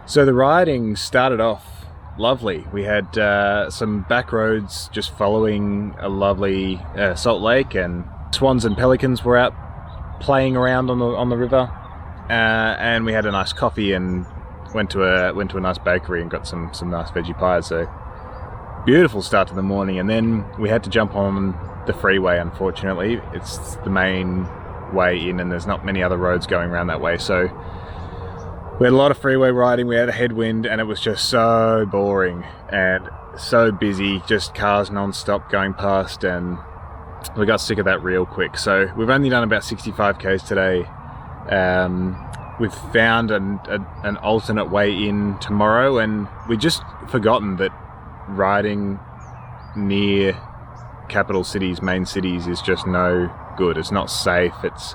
So the riding started off lovely. We had some back roads just following a lovely salt lake, and swans and pelicans were out playing around on the river, and we had a nice coffee and went to a nice bakery and got some nice veggie pies. So beautiful start to the morning, and then we had to jump on the freeway. Unfortunately, it's the main way in, and there's not many other roads going around that way. So we had a lot of freeway riding, we had a headwind, and it was just so boring and so busy, just cars non-stop going past, and we got sick of that real quick. So we've only done about 65 k's today. We've found an alternate way in tomorrow, and we've just forgotten that riding near capital cities, main cities, is just no good. It's not safe, it's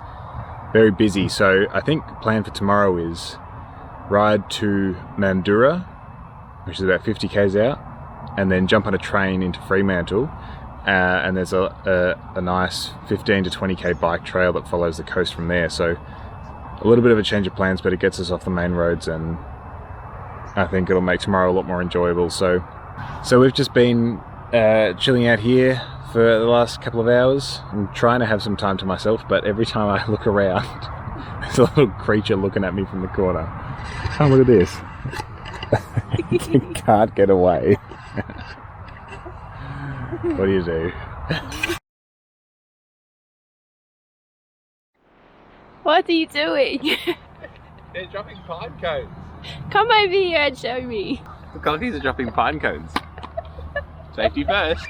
very busy. So I think the plan for tomorrow is ride to Mandurah, which is about 50 k's out, and then jump on a train into Fremantle, and there's a nice 15 to 20 k bike trail that follows the coast from there. So a little bit of a change of plans, but it gets us off the main roads, and I think it'll make tomorrow a lot more enjoyable. So we've just been chilling out here for the last couple of hours. I'm trying to have some time to myself, but every time I look around there's a little creature looking at me from the corner. Oh, look at this. You can't get away. What do you do? What are you doing? They're dropping pine cones. Come over here and show me. The collies are dropping pine cones. Safety first.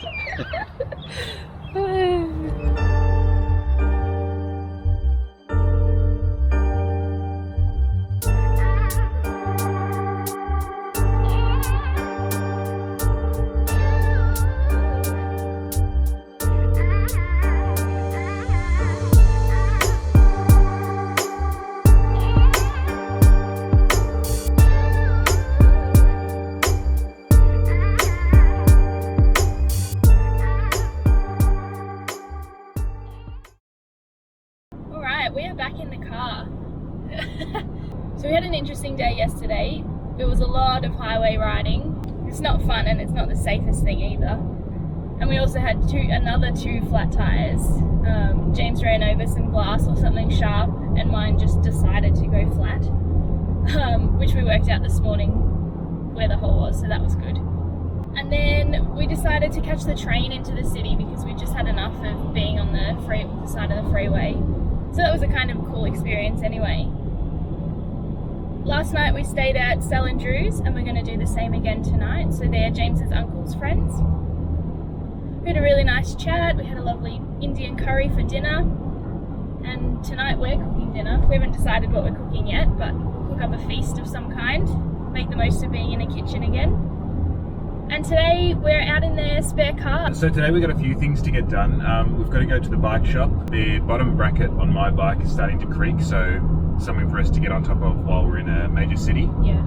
We are back in the car. So we had an interesting day yesterday. It was a lot of highway riding. It's not fun, and it's not the safest thing either. And we also had another two flat tires. James ran over some glass or something sharp, and mine just decided to go flat, which we worked out this morning where the hole was, so that was good. And then we decided to catch the train into the city because we just had enough of being on the side of the freeway. So that was a kind of cool experience anyway. Last night we stayed at Sal and Drew's, and we're going to do the same again tonight. So they're James's uncle's friends. We had a really nice chat. We had a lovely Indian curry for dinner. And tonight we're cooking dinner. We haven't decided what we're cooking yet, but we'll cook up a feast of some kind. Make the most of being in a kitchen again. And today we're out in their spare car. So today we've got a few things to get done. We've got to go to the bike shop. The bottom bracket on my bike is starting to creak, so something for us to get on top of while we're in a major city. Yeah.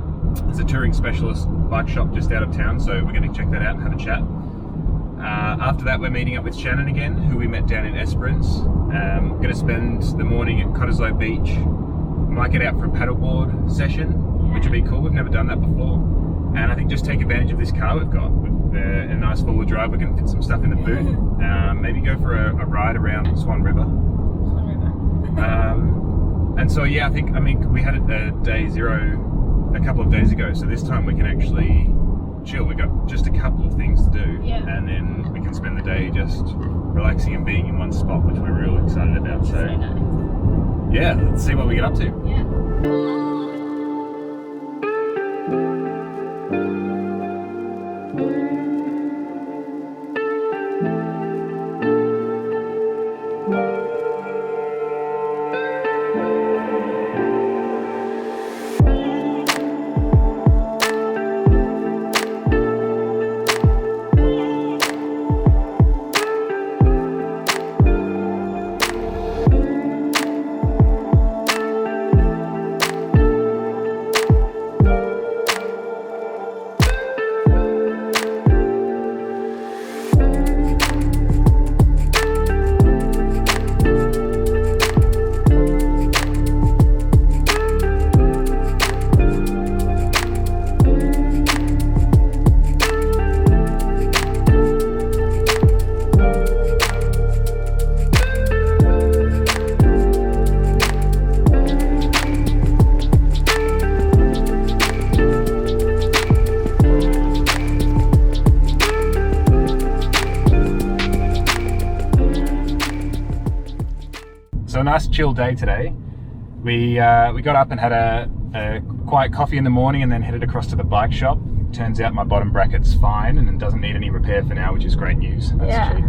There's a touring specialist bike shop just out of town, so we're going to check that out and have a chat. After that we're meeting up with Shannon again, who we met down in Esperance. We're going to spend the morning at Cottesloe Beach. We might get out for a paddleboard session, which would be cool. We've never done that before. And I think just take advantage of this car we've got. We've They're a nice forward drive. We can fit some stuff in the boot. Maybe go for a ride around Swan River. And so yeah, I mean we had a day 0 a couple of days ago. So this time we can actually chill. We got just a couple of things to do, and then we can spend the day just relaxing and being in one spot, which we're real excited about. So nice. Yeah, let's see what we get up to. Yeah. So a nice chill day today. We got up and had a quiet coffee in the morning and then headed across to the bike shop. Turns out my bottom bracket's fine and it doesn't need any repair for now, which is great news. That's cheap.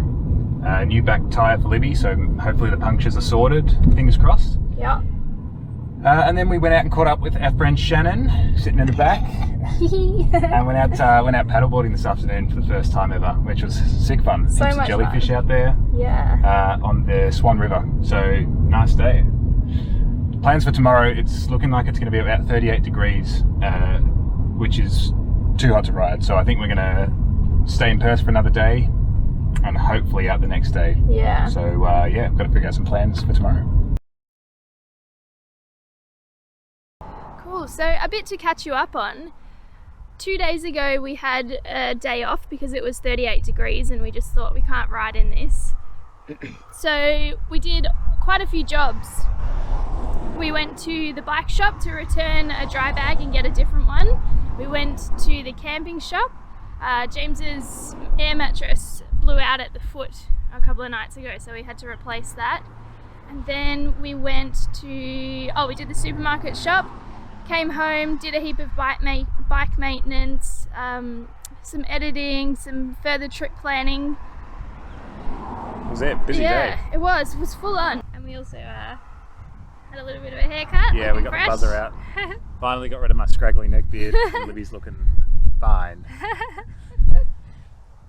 New back tyre for Libby, so hopefully the punctures are sorted, fingers crossed. Yeah. And then we went out and caught up with our friend Shannon, sitting in the back. And went out paddleboarding this afternoon for the first time ever, which was sick fun. So Heaps much of jellyfish fun. out there. Yeah. On the Swan River. So nice day. Plans for tomorrow, it's looking like it's going to be about 38 degrees, which is too hot to ride. So I think we're going to stay in Perth for another day and hopefully out the next day. Yeah. So yeah, I've got to figure out some plans for tomorrow. Cool. So a bit to catch you up on. 2 days ago we had a day off because it was 38 degrees and we just thought we can't ride in this. So we did quite a few jobs. We went to the bike shop to return a dry bag and get a different one. We went to the camping shop. James's air mattress blew out at the foot a couple of nights ago, so we had to replace that. And then we went to, we did the supermarket shop, came home, did a heap of bike maintenance, some editing, some further trip planning. Was it? Busy day. Yeah, it was full on. And we also had a little bit of a haircut. Yeah, we got fresh. the buzzer out. Finally got rid of my scraggly neck beard. And Libby's looking fine.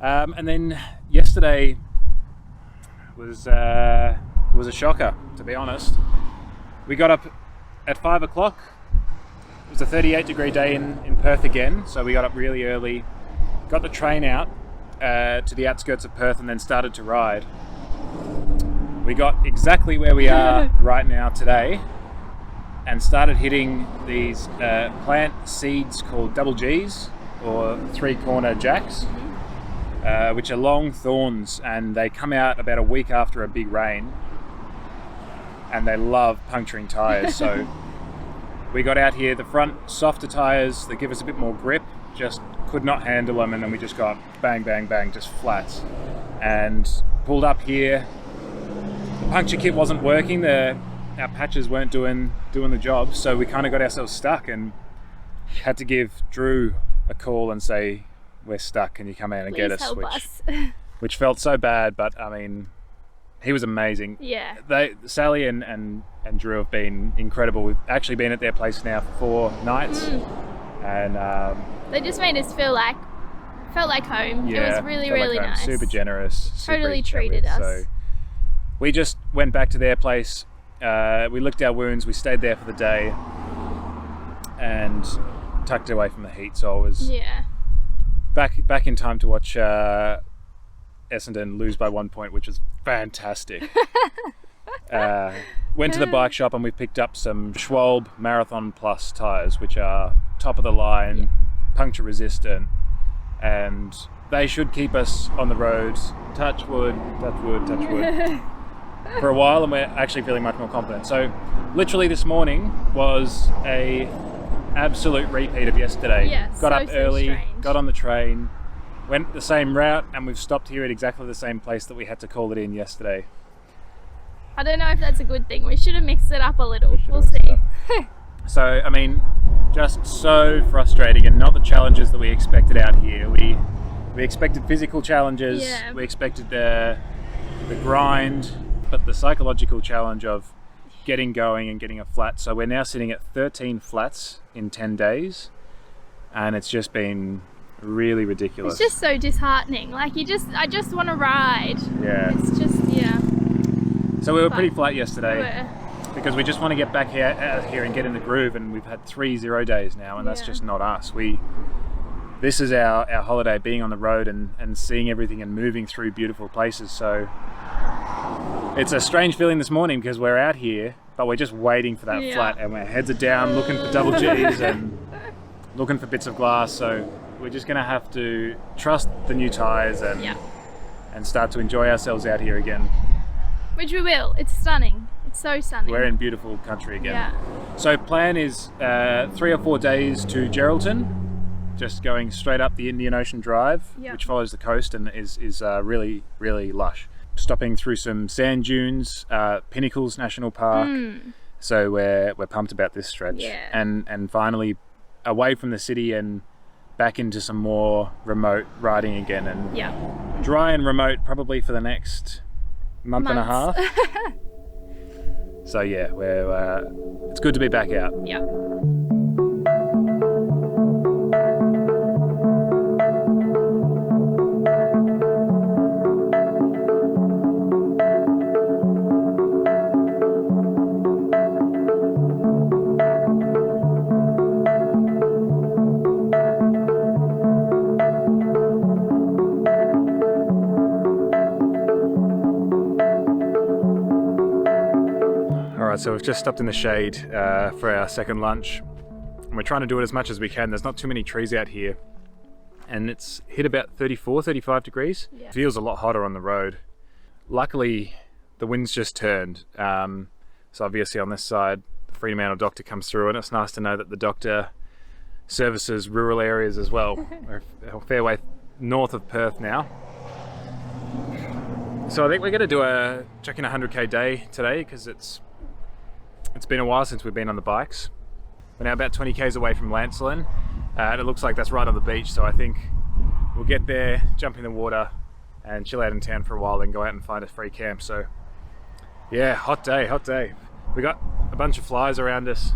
And then yesterday was a shocker, to be honest. We got up at 5 o'clock. It was a 38 degree day in Perth again, so we got up really early, got the train out to the outskirts of Perth and then started to ride. We got exactly where we are right now today and started hitting these plant seeds called double Gs or 3-corner jacks, which are long thorns, and they come out about a week after a big rain and they love puncturing tyres. So we got out here, the front softer tyres that give us a bit more grip, just could not handle them, and then we just got bang, bang, bang, just flats. And pulled up here, the puncture kit wasn't working, our patches weren't doing the job, so we kind of got ourselves stuck and had to give Drew a call and say, we're stuck, can you come out and Please get us? help us. Which felt so bad, but I mean, he was amazing. Yeah. Sally and Drew have been incredible. We've actually been at their place now for 4 nights, and they just made us felt like home. Yeah, it was really, felt like really home. nice. Super generous. Totally super easy to chat treated with. us. So we just went back to their place. We licked our wounds. We stayed there for the day and tucked away from the heat. So I was back in time to watch Essendon lose by 1 point, which was fantastic. Went to the bike shop and we picked up some Schwalbe Marathon Plus tyres, which are top of the line, puncture resistant, and they should keep us on the road. Touch wood, touch wood, touch wood. For a while, and we're actually feeling much more confident. So literally this morning was a absolute repeat of yesterday. Yeah, got up early, strange. got on the train, went the same route, and we've stopped here at exactly the same place that we had to call it in yesterday. I don't know if that's a good thing. We should have mixed it up a little. We'll mixed see. So, I mean, just so frustrating, and not the challenges that we expected out here. We expected physical challenges, Yeah. we expected the grind, but the psychological challenge of getting going and getting a flat. So we're now sitting at 13 flats in 10 days, and it's just been really ridiculous. It's just so disheartening. Like I just want to ride. Yeah. It's just, yeah. So we were But pretty flat yesterday because we just want to get back out here and get in the groove, and we've had 3 0 days now, and that's Yeah. just not us. This is our holiday, being on the road and seeing everything and moving through beautiful places. So it's a strange feeling this morning because we're out here, but we're just waiting for that Yeah. flat, and our heads are down looking for double G's and looking for bits of glass. So we're just going to have to trust the new tyres and start to enjoy ourselves out here again. Which we will. It's stunning. It's so stunning. We're in beautiful country again. Yeah. So plan is 3 or 4 days to Geraldton, just going straight up the Indian Ocean Drive, Yeah. which follows the coast and is really, really lush. Stopping through some sand dunes, Pinnacles National Park. So we're pumped about this stretch. Yeah. And finally away from the city and back into some more remote riding again, and Yeah. dry and remote probably for the next month and a half. So yeah, it's good to be back out. Yeah. Alright, so we've just stopped in the shade for our second lunch. And we're trying to do it as much as we can. There's not too many trees out here. And it's hit about 34, 35 degrees. Yeah. Feels a lot hotter on the road. Luckily, the wind's just turned. So obviously on this side, the Fremantle doctor comes through, and it's nice to know that the doctor services rural areas as well. We're a fair way north of Perth now. So I think we're going to do a check-in 100k day today because it's been a while since we've been on the bikes. We're now about 20 k's away from Lancelin, and it looks like that's right on the beach, so I think we'll get there, jump in the water and chill out in town for a while, then go out and find a free camp. So yeah, hot day. We got a bunch of flies around us,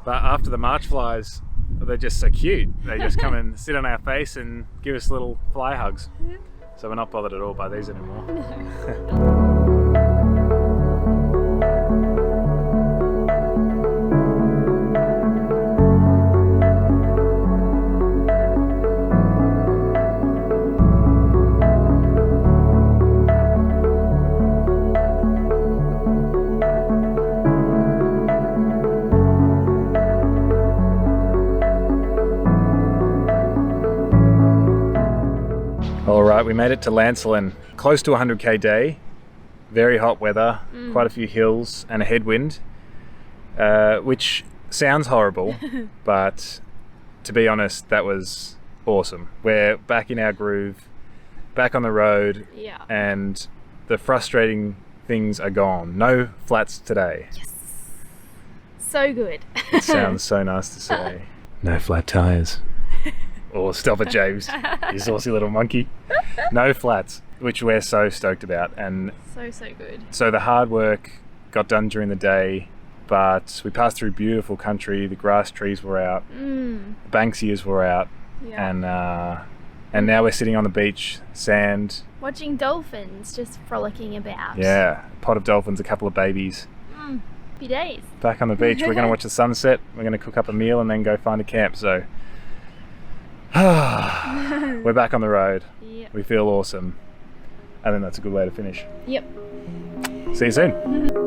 but after the March flies, they're just so cute. They just come and sit on our face and give us little fly hugs. So we're not bothered at all by these anymore. Alright, we made it to Lancelin. Close to 100k day, very hot weather, quite a few hills and a headwind, which sounds horrible, but to be honest, that was awesome. We're back in our groove, back on the road, Yeah. and the frustrating things are gone. No flats today. Yes. So good. It sounds so nice to say. No flat tyres. Or stop it, James, you saucy little monkey. No flats, which we're so stoked about. And So good. so the hard work got done during the day, but we passed through beautiful country. The grass trees were out, the Banksias were out, Yeah. and now we're sitting on the beach, sand. Watching dolphins just frolicking about. Yeah, a pot of dolphins, a couple of babies. Happy days. Back on the beach, we're going to watch the sunset. We're going to cook up a meal and then go find a camp. So we're back on the road. Yep. We feel awesome. And then that's a good way to finish. Yep. See you soon.